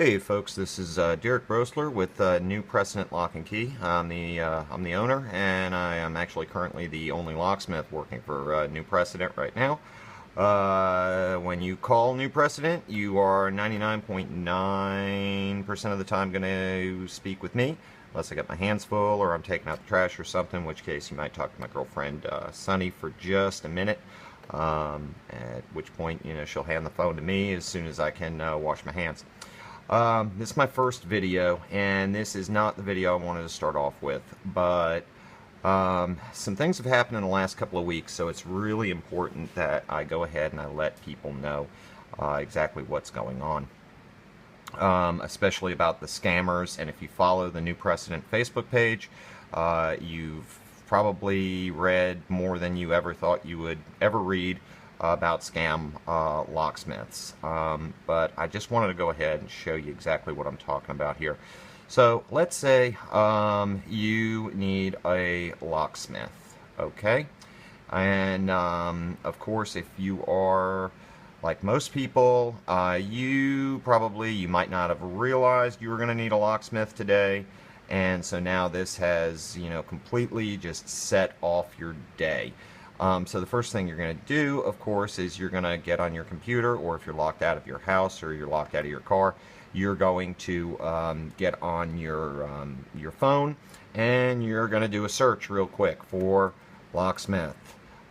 Hey folks, this is Derek Brosler with New Precedent Lock and Key. I'm the owner, and I am actually currently the only locksmith working for New Precedent right now. When you call New Precedent, you are 99.9% of the time going to speak with me, unless I got my hands full or I'm taking out the trash or something, in which case you might talk to my girlfriend Sunny for just a minute. At which point, she'll hand the phone to me as soon as I can wash my hands. This is my first video, and this is not the video I wanted to start off with, but some things have happened in the last couple of weeks, so it's really important that I go ahead and I let people know exactly what's going on, especially about the scammers. And if you follow the New Precedent Facebook page, you've probably read more than you ever thought you would ever read about scam locksmiths, but I just wanted to go ahead and show you exactly what I'm talking about here. So let's say you need a locksmith, okay? And of course, if you are like most people, you might not have realized you were going to need a locksmith today, and so now this has completely just set off your day. So the first thing you're going to do, of course, is you're going to get on your computer, or if you're locked out of your house or you're locked out of your car, you're going to get on your phone, and you're going to do a search real quick for locksmith.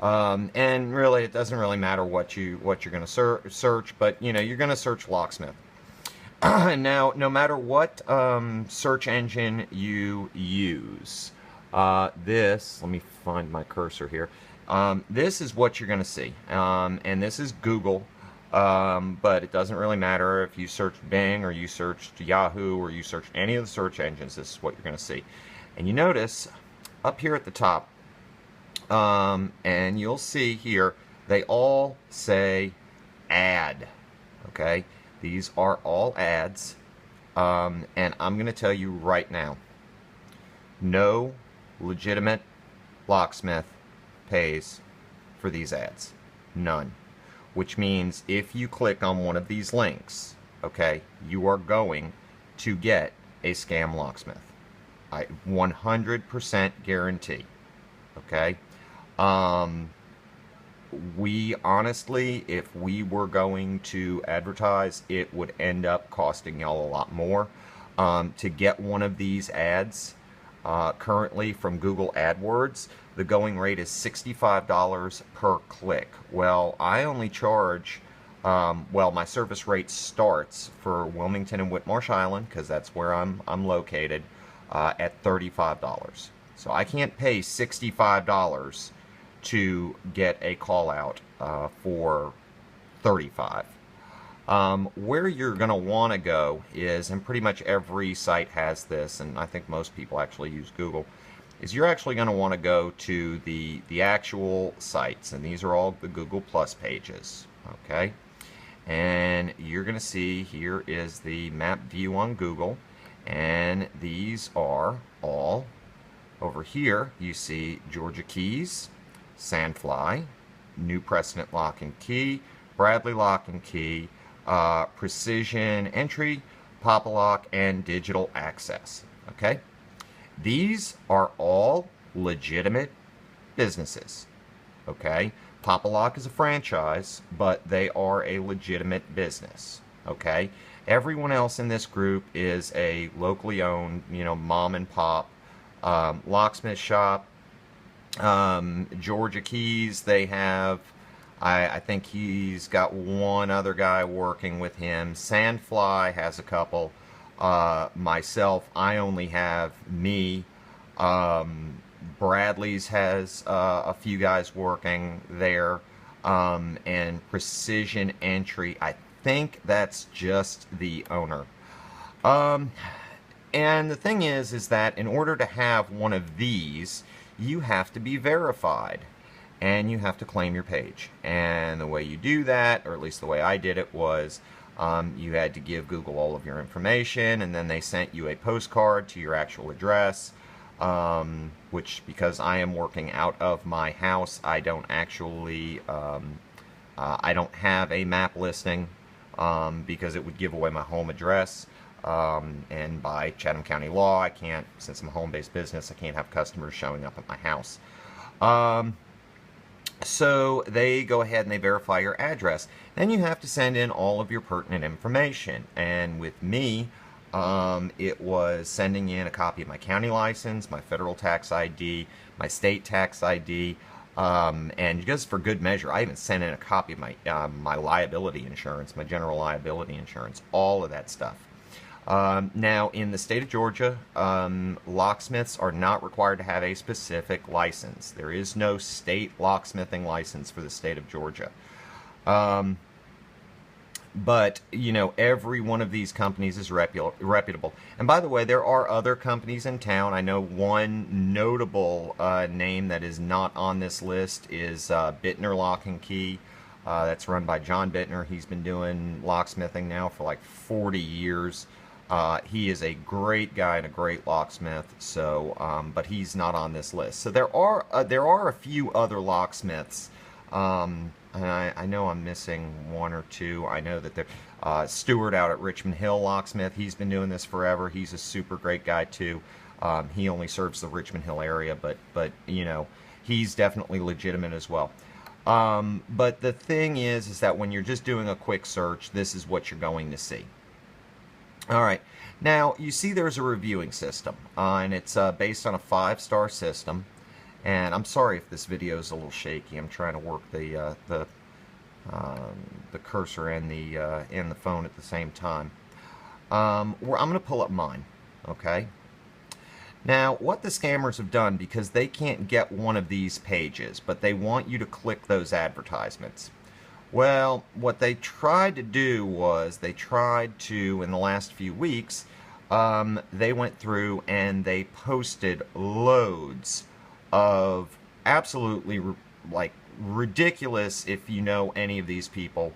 And really, it doesn't really matter what you're going to search, but you're going to search locksmith. Now, no matter what search engine you use, let me find my cursor here. This is what you're going to see, and this is Google, but it doesn't really matter if you searched Bing or you searched Yahoo or you searched any of the search engines. This is what you're going to see. And you notice up here at the top, and you'll see here, they all say ad, okay? These are all ads, and I'm going to tell you right now, no legitimate locksmith pays for these ads. None. Which means if you click on one of these links, okay, you are going to get a scam locksmith. I 100% guarantee. Okay? We honestly, if we were going to advertise, it would end up costing y'all a lot more. To get one of these ads, currently from Google AdWords, the going rate is $65 per click. Well, I only charge, my service rate starts for Wilmington and Whitmarsh Island, because that's where I'm located, at $35. So I can't pay $65 to get a call out for $35. Where you're going to want to go is, and pretty much every site has this, and I think most people actually use Google, is you're actually going to want to go to the actual sites, and these are all the Google Plus pages, okay? And you're going to see here is the map view on Google, and these are all over here. You see Georgia Keys, Sandfly, New Precedent Lock and Key, Bradley Lock and Key, Precision Entry, Pop-A-Lock, and Digital Access. Okay? These are all legitimate businesses. Okay? Pop-A-Lock is a franchise, but they are a legitimate business. Okay? Everyone else in this group is a locally owned, mom and pop locksmith shop. Georgia Keys, they have, I think he's got one other guy working with him. Sandfly has a couple. Myself, I only have me. Bradley's has a few guys working there. And Precision Entry, I think that's just the owner. And the thing is that in order to have one of these, you have to be verified, and you have to claim your page. And the way you do that, or at least the way I did it, was you had to give Google all of your information, and then they sent you a postcard to your actual address, which, because I am working out of my house, I don't actually, I don't have a map listing because it would give away my home address. And by Chatham County law, I can't, since I'm a home-based business, I can't have customers showing up at my house. So they go ahead and they verify your address. Then you have to send in all of your pertinent information. And with me, it was sending in a copy of my county license, my federal tax ID, my state tax ID, and just for good measure, I even sent in a copy of my my liability insurance, my general liability insurance, all of that stuff. Now, in the state of Georgia, locksmiths are not required to have a specific license. There is no state locksmithing license for the state of Georgia. But, you know, every one of these companies is reputable. And by the way, there are other companies in town. I know one notable name that is not on this list is Bittner Lock and Key. That's run by John Bittner. He's been doing locksmithing now for like 40 years. He is a great guy and a great locksmith, so but he's not on this list. So there are a few other locksmiths. And I know I'm missing one or two. I know that Stewart out at Richmond Hill Locksmith. He's been doing this forever. He's a super great guy too. He only serves the Richmond Hill area, but you know, he's definitely legitimate as well. But the thing is that when you're just doing a quick search, this is what you're going to see. All right, now you see there's a reviewing system, and it's based on a 5-star system. And I'm sorry if this video is a little shaky. I'm trying to work the cursor and the phone at the same time. I'm going to pull up mine. Okay. Now, what the scammers have done, because they can't get one of these pages, but they want you to click those advertisements. Well, what they tried to do was they tried to, in the last few weeks, they went through and they posted loads of absolutely like ridiculous, if you know any of these people,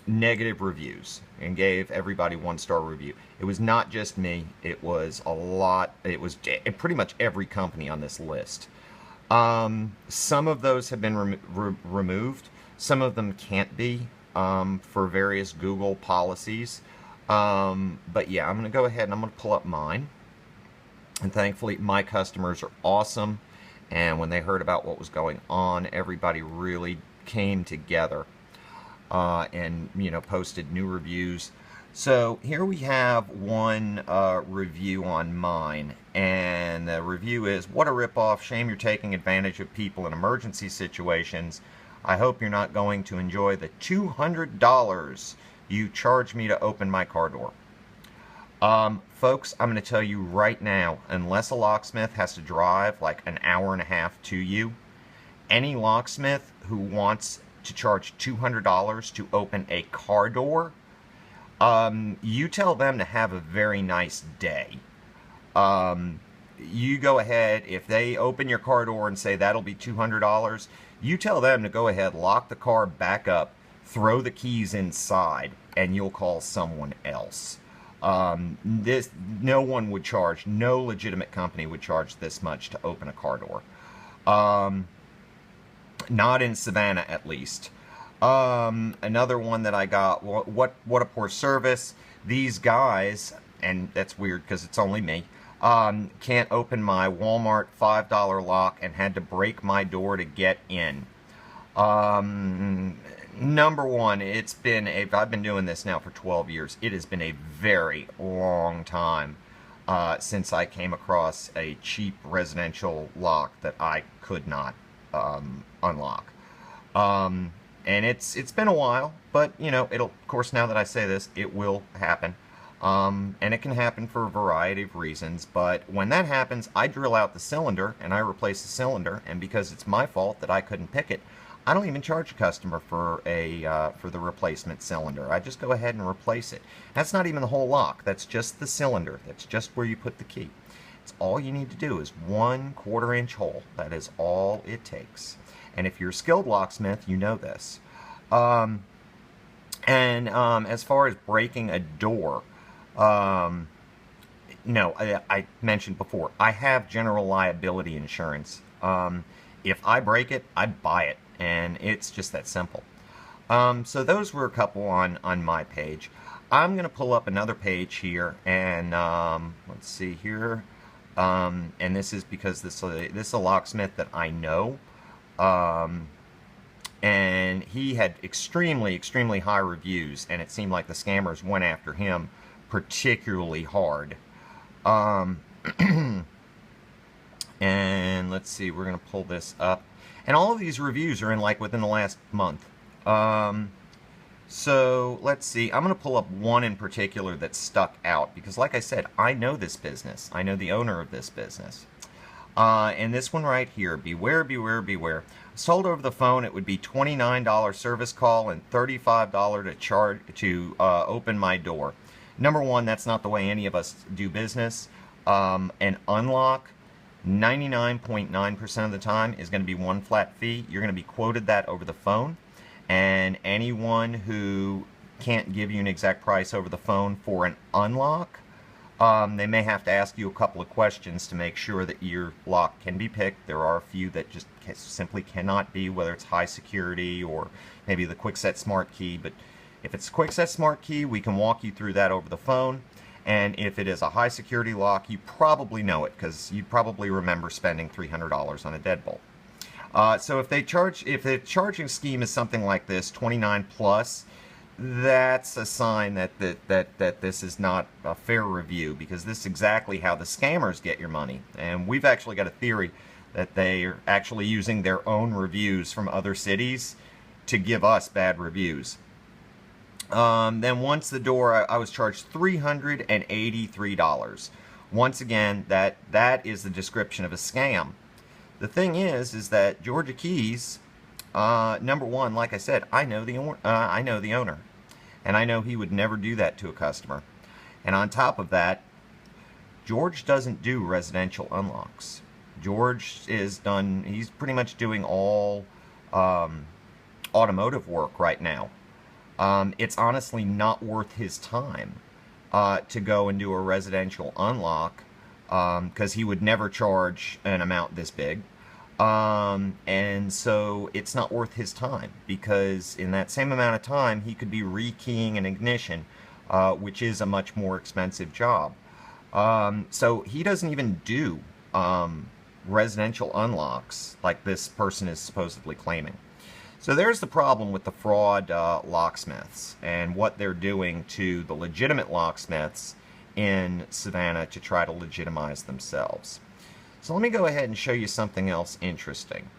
negative reviews, and gave everybody 1-star review. It was not just me, it was a lot, it was pretty much every company on this list. Some of those have been removed, some of them can't be for various Google policies, but yeah, I'm going to go ahead and I'm going to pull up mine. And thankfully, my customers are awesome. And when they heard about what was going on, everybody really came together and, you know, posted new reviews. So here we have one review on mine. And the review is, "What a ripoff. Shame you're taking advantage of people in emergency situations. I hope you're not going to enjoy the $200 you charged me to open my car door." Folks, I'm going to tell you right now, unless a locksmith has to drive like an hour and a half to you, any locksmith who wants to charge $200 to open a car door, you tell them to have a very nice day. You go ahead, if they open your car door and say that'll be $200, you tell them to go ahead, lock the car back up, throw the keys inside, and you'll call someone else. No one would charge, no legitimate company would charge this much to open a car door. Not in Savannah, at least. Another one that I got, what a poor service. These guys, and that's weird because it's only me, can't open my Walmart $5 lock and had to break my door to get in. Number one, I've been doing this now for 12 years. It has been a very long time since I came across a cheap residential lock that I could not unlock. And it's been a while, but you know, of course, now that I say this, it will happen. And it can happen for a variety of reasons, but when that happens, I drill out the cylinder and I replace the cylinder, and because it's my fault that I couldn't pick it, I don't even charge a customer for the replacement cylinder. I just go ahead and replace it. That's not even the whole lock. That's just the cylinder. That's just where you put the key. It's all you need to do is 1/4 inch hole. That is all it takes. And if you're a skilled locksmith, you know this. As far as breaking a door, no, I mentioned before, I have general liability insurance. If I break it, I buy it. And it's just that simple. So those were a couple on my page. I'm going to pull up another page here, and let's see here. And this is because this is a locksmith that I know. And he had extremely high reviews, and it seemed like the scammers went after him particularly hard. And let's see, we're going to pull this up. And all of these reviews are in like within the last month. So let's see, I'm going to pull up one in particular that stuck out because like I said, I know this business. I know the owner of this business. And this one right here, beware, beware, beware. I was told over the phone it would be $29 service call and $35 to charge to open my door. Number one, that's not the way any of us do business. An unlock, 99.9% of the time is going to be one flat fee. You're going to be quoted that over the phone. And anyone who can't give you an exact price over the phone for an unlock, they may have to ask you a couple of questions to make sure that your lock can be picked. There are a few that just simply cannot be, whether it's high security or maybe the Quickset Smart Key. But if it's Quickset Smart Key, we can walk you through that over the phone. And if it is a high security lock, you probably know it because you probably remember spending $300 on a deadbolt. So if the charging scheme is something like this, 29 plus, that's a sign that this is not a fair review, because this is exactly how the scammers get your money. And we've actually got a theory that they're actually using their own reviews from other cities to give us bad reviews. Then once the door, I was charged $383. Once again, that is the description of a scam. The thing is that Georgia Keys, number one, like I said, I know the owner, and I know he would never do that to a customer. And on top of that, George doesn't do residential unlocks. George he's pretty much doing all automotive work right now. It's honestly not worth his time to go and do a residential unlock, because he would never charge an amount this big. And so it's not worth his time, because in that same amount of time he could be rekeying an ignition, which is a much more expensive job. So he doesn't even do residential unlocks like this person is supposedly claiming. So there's the problem with the fraud locksmiths and what they're doing to the legitimate locksmiths in Savannah to try to legitimize themselves. So let me go ahead and show you something else interesting.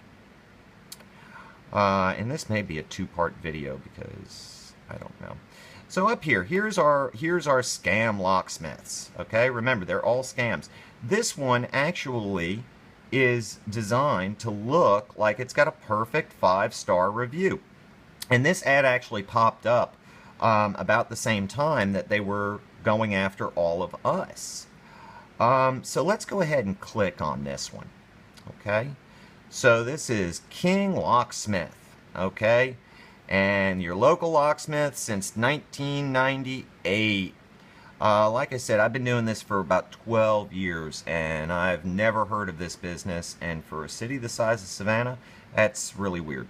And this may be a two-part video because I don't know. So up here, here's our scam locksmiths. Okay, remember they're all scams. This one actually is designed to look like it's got a perfect 5-star review. And this ad actually popped up about the same time that they were going after all of us. So let's go ahead and click on this one. Okay, so this is King Locksmith. Okay, and your local locksmith since 1998. Like I said, I've been doing this for about 12 years, and I've never heard of this business, and for a city the size of Savannah, that's really weird.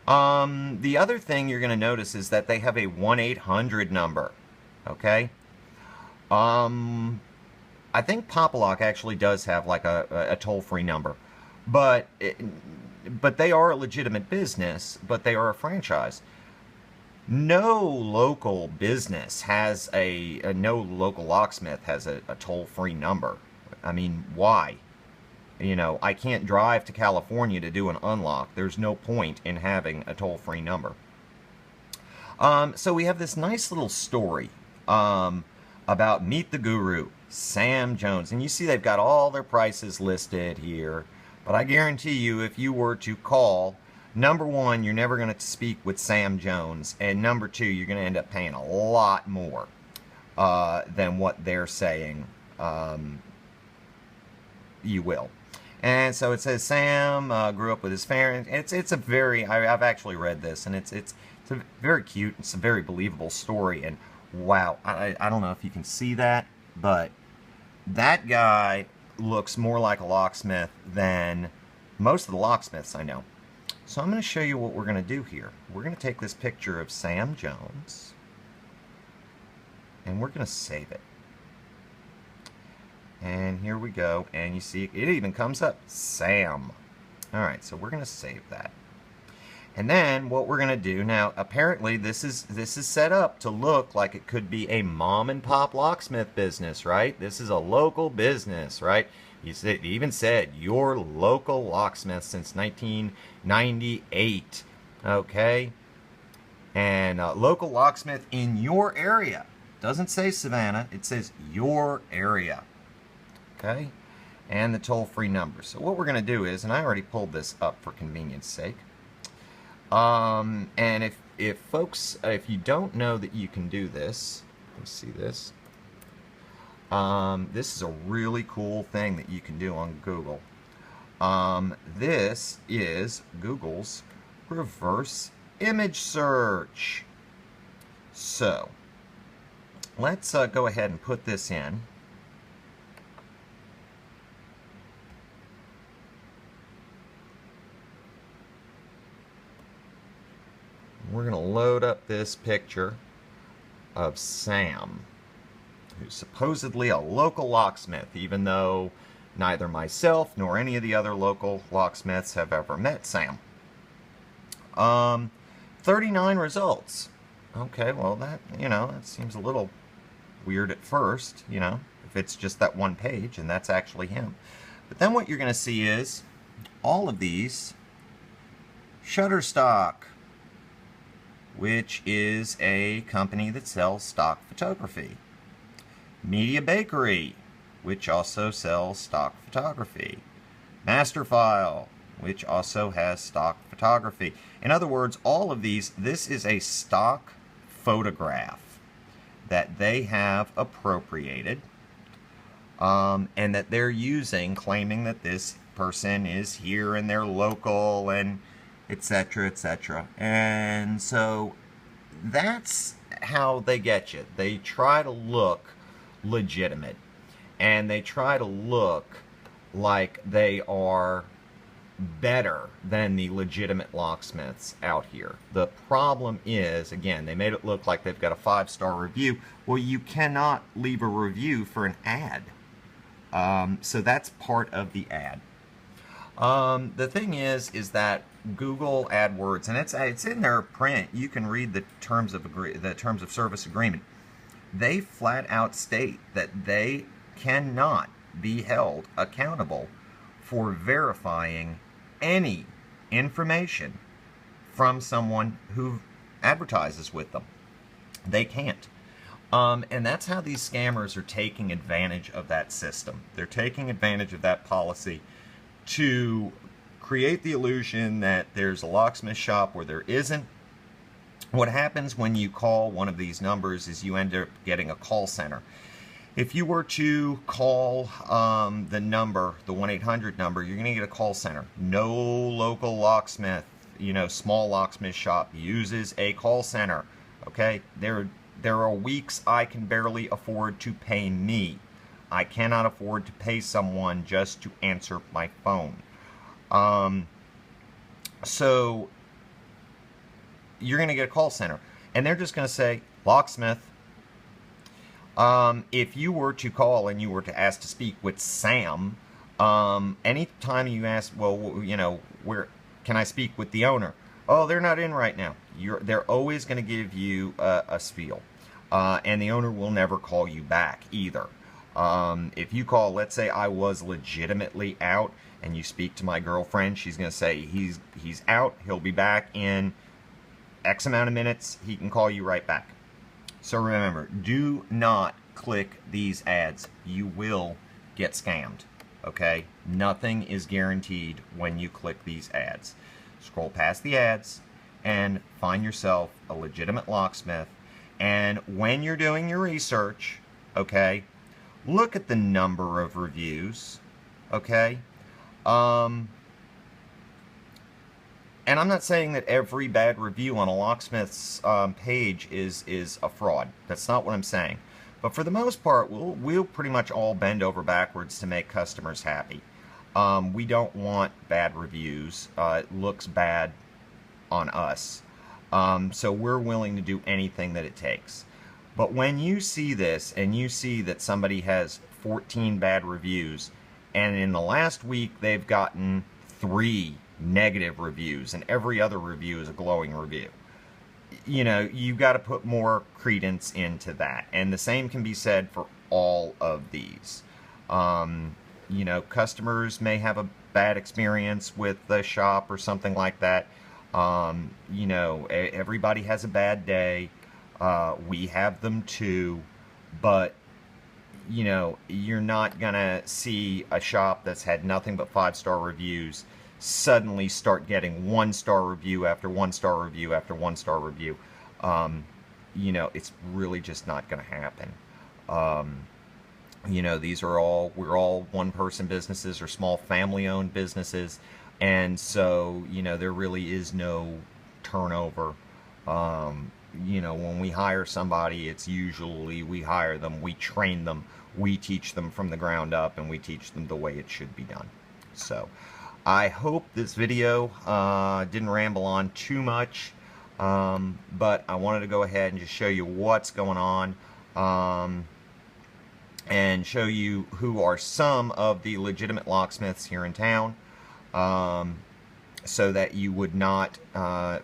The other thing you're going to notice is that they have a 1-800 number, okay? I think Pop-A-Lock actually does have like a toll-free number, but they are a legitimate business, but they are a franchise. No local business has no local locksmith has a toll-free number. I mean, why? You know, I can't drive to California to do an unlock. There's no point in having a toll-free number. So we have this nice little story about Meet the Guru, Sam Jones. And you see they've got all their prices listed here. But I guarantee you, if you were to call, number one, you're never going to speak with Sam Jones. And number two, you're going to end up paying a lot more than what they're saying you will. And so it says Sam grew up with his parents. It's a very, I've actually read this, and it's a very cute, it's a very believable story. And wow, I don't know if you can see that, but that guy looks more like a locksmith than most of the locksmiths I know. So I'm going to show you what we're going to do here. We're going to take this picture of Sam Jones and we're going to save it. And here we go, and you see it even comes up, Sam. Alright, so we're going to save that. And then what we're going to do now, apparently this is set up to look like it could be a mom and pop locksmith business, right? This is a local business, right? It even said your local locksmith since 1998, okay? And local locksmith in your area. Doesn't say Savannah, it says your area. Okay, and the toll-free number. So what we're going to do is, and I already pulled this up for convenience sake, and if folks, if you don't know that you can do this, let's see this. This is a really cool thing that you can do on Google. This is Google's reverse image search. So let's go ahead and put this in. We're going to load up this picture of Sam, who's supposedly a local locksmith, even though neither myself nor any of the other local locksmiths have ever met Sam. 39 results. Okay, well that seems a little weird at first, if it's just that one page and that's actually him. But then what you're going to see is all of these Shutterstock, which is a company that sells stock photography. Media Bakery, which also sells stock photography. Masterfile, which also has stock photography. In other words, all of these, this is a stock photograph that they have appropriated and that they're using, claiming that this person is here and they're local and etc., etc. And so that's how they get you. They try to look legitimate, and they try to look like they are better than the legitimate locksmiths out here. The problem is, again, they made it look like they've got a 5-star review. Well, you cannot leave a review for an ad. So that's part of the ad. The thing is that Google AdWords, and it's in their print. You can read the terms of service agreement. They flat out state that they cannot be held accountable for verifying any information from someone who advertises with them. They can't. And that's how these scammers are taking advantage of that system. They're taking advantage of that policy to create the illusion that there's a locksmith shop where there isn't. What happens when you call one of these numbers is you end up getting a call center. If you were to call the number, the 1-800 number, you're going to get a call center. No local locksmith, small locksmith shop uses a call center. Okay, there are weeks I can barely afford to pay me. I cannot afford to pay someone just to answer my phone. So you're going to get a call center, and they're just going to say, locksmith. If you were to call and you were to ask to speak with Sam, anytime you ask, well, where can I speak with the owner? Oh, they're not in right now. They're always going to give you a spiel, and the owner will never call you back either. If you call, let's say I was legitimately out, and you speak to my girlfriend, she's going to say he's out, he'll be back in X amount of minutes, he can call you right back. So remember, do not click these ads. You will get scammed, okay? Nothing is guaranteed when you click these ads. Scroll past the ads and find yourself a legitimate locksmith. And when you're doing your research, okay, look at the number of reviews, okay? And I'm not saying that every bad review on a locksmith's page is a fraud. That's not what I'm saying. But for the most part, we'll pretty much all bend over backwards to make customers happy. We don't want bad reviews. It looks bad on us. So we're willing to do anything that it takes. But when you see this and you see that somebody has 14 bad reviews, and in the last week they've gotten 3 negative reviews, and every other review is a glowing review, you know, you got to put more credence into that. And the same can be said for all of these. You know, customers may have a bad experience with the shop or something like that. You know, everybody has a bad day. We have them too. But, you know, you're not going to see a shop that's had nothing but 5-star reviews suddenly start getting 1-star review after 1-star review after 1-star review. You know, it's really just not going to happen. You know, we're all one-person businesses or small family-owned businesses, and so, you know, there really is no turnover. You know, when we hire somebody, it's usually we hire them, we train them, we teach them from the ground up, and we teach them the way it should be done. So, I hope this video didn't ramble on too much, but I wanted to go ahead and just show you what's going on. And show you who are some of the legitimate locksmiths here in town, so that you would not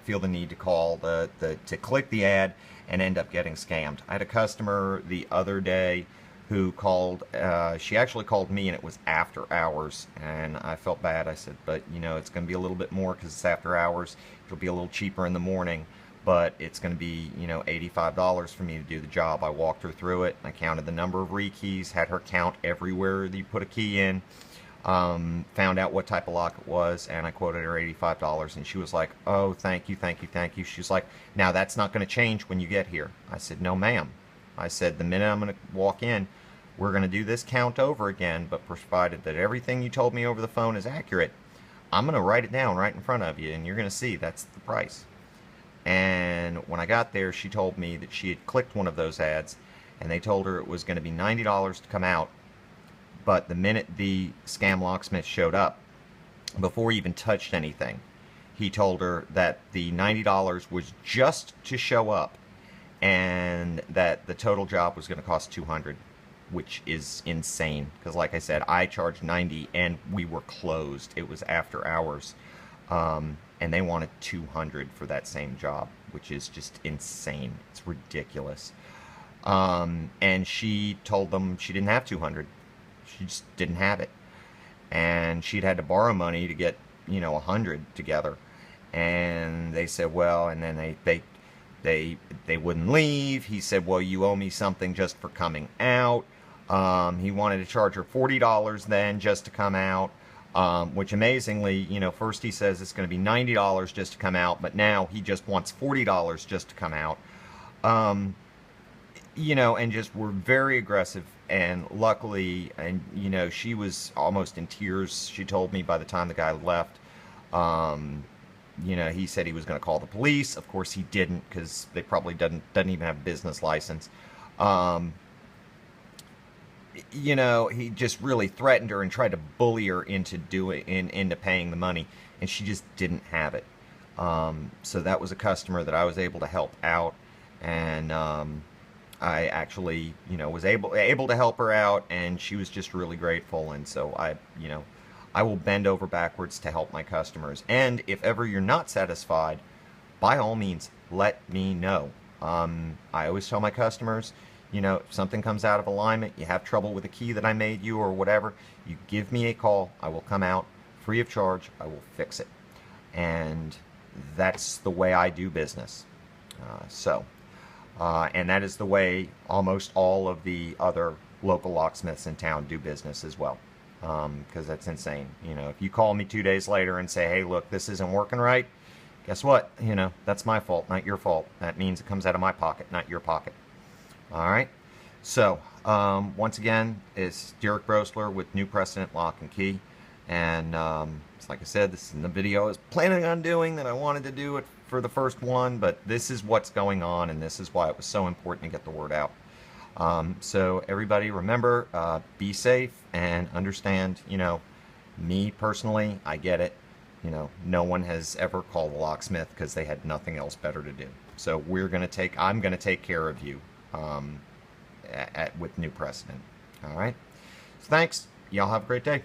feel the need to call to click the ad and end up getting scammed. I had a customer the other day who called. She actually called me, and it was after hours, and I felt bad. I said, but you know, it's going to be a little bit more because it's after hours. It'll be a little cheaper in the morning, but it's going to be, you know, $85 for me to do the job. I walked her through it. I counted the number of rekeys, had her count everywhere that you put a key in, found out what type of lock it was, and I quoted her $85, and she was like, oh, thank you, thank you, thank you. She's like, now that's not going to change when you get here. I said, no, ma'am. I said, the minute I'm going to walk in, we're going to do this count over again, but provided that everything you told me over the phone is accurate, I'm going to write it down right in front of you, and you're going to see that's the price. And when I got there, she told me that she had clicked one of those ads, and they told her it was going to be $90 to come out. But the minute the scam locksmith showed up, before he even touched anything, he told her that the $90 was just to show up, and that the total job was going to cost $200, which is insane. Because like I said, I charged $90, and we were closed. It was after hours. And they wanted $200 for that same job, which is just insane. It's ridiculous. And she told them she didn't have $200. She just didn't have it. And she'd had to borrow money to get, you know, $100 together. And they said, well, and then they wouldn't leave. He said, well, you owe me something just for coming out. He wanted to charge her $40 then just to come out. Which amazingly, you know, first he says it's going to be $90 just to come out, but now he just wants $40 just to come out. You know, and just were very aggressive, and luckily, and you know, she was almost in tears, she told me, by the time the guy left. You know, he said he was going to call the police. Of course he didn't, because they probably doesn't even have a business license. You know, he just really threatened her and tried to bully her into into paying the money, and she just didn't have it. So that was a customer that I was able to help out, and I actually, you know, was able to help her out, and she was just really grateful. And so you know, I will bend over backwards to help my customers. And if ever you're not satisfied, by all means, let me know. I always tell my customers, you know, if something comes out of alignment, you have trouble with a key that I made you or whatever, you give me a call. I will come out free of charge. I will fix it. And that's the way I do business. And that is the way almost all of the other local locksmiths in town do business as well. Because that's insane. You know, if you call me 2 days later and say, hey, look, this isn't working right, guess what? You know, that's my fault, not your fault. That means it comes out of my pocket, not your pocket. Alright, so once again, it's Derek Brosler with New Precedent Lock and Key, and it's like I said, this is the video I was planning on doing, that I wanted to do it for the first one, but this is what's going on, and this is why it was so important to get the word out. So everybody remember, be safe and understand, you know, me personally, I get it. You know, no one has ever called the locksmith because they had nothing else better to do. So I'm gonna take care of you with new Precedent. All right. So thanks. Y'all have a great day.